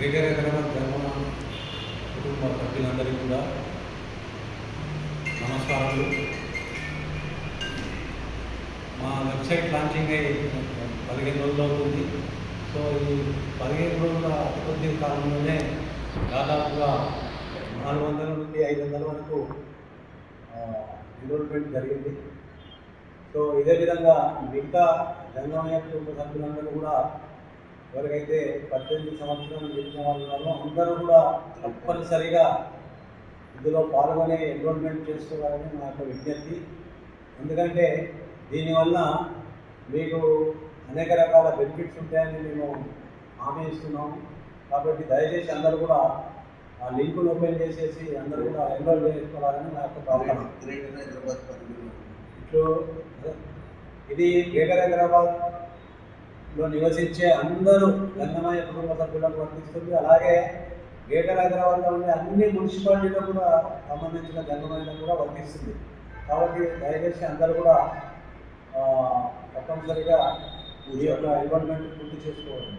Greater Hyderabad ధర్మ కుటుంబ సభ్యులందరికీ కూడా నమస్కారాలు. మా వెబ్సైట్ లాంచింగ్ అయ్యి 15 రోజులు అవుతుంది. సో ఈ 15 రోజుల అతి కొద్ది కాలంలోనే దాదాపుగా 400 నుండి 500 వరకు ఎన్రోల్మెంట్ జరిగింది. సో ఇదే విధంగా మిగతా జంగమయ్య కుటుంబ సభ్యులందరూ కూడా ఎవరికైతే 18 సంవత్సరాలు నిండిన వాళ్ళు ఉన్నారో అందరూ కూడా తప్పనిసరిగా ఇందులో పాల్గొని ఎన్రోల్మెంట్ చేసుకోవాలని నా యొక్క విజ్ఞప్తి. ఎందుకంటే దీనివల్ల మీకు అనేక రకాల బెనిఫిట్స్ ఉంటాయని మేము హామీ ఇస్తున్నాము. కాబట్టి దయచేసి అందరూ కూడా ఆ లింకులు ఓపెన్ చేసేసి అందరూ కూడా ఎన్రోల్ చేసుకోవాలని నా యొక్క ప్రార్థన. ఇట్లు ఇది గ్రేటర్ హైదరాబాద్లో నివసించే అందరూ జంగమయ్య కుటుంబ సభ్యులకు వర్తిస్తుంది. అలాగే గ్రేటర్ హైదరాబాద్లో ఉండే అన్ని మున్సిపాలిటీలకు కూడా సంబంధించిన జంగమయ్యలకు కూడా వర్తిస్తుంది. కాబట్టి దయచేసి అందరూ కూడా తప్పనిసరిగా ఈ యొక్క ఎన్రోల్మెంట్ పూర్తి చేసుకోవాలి.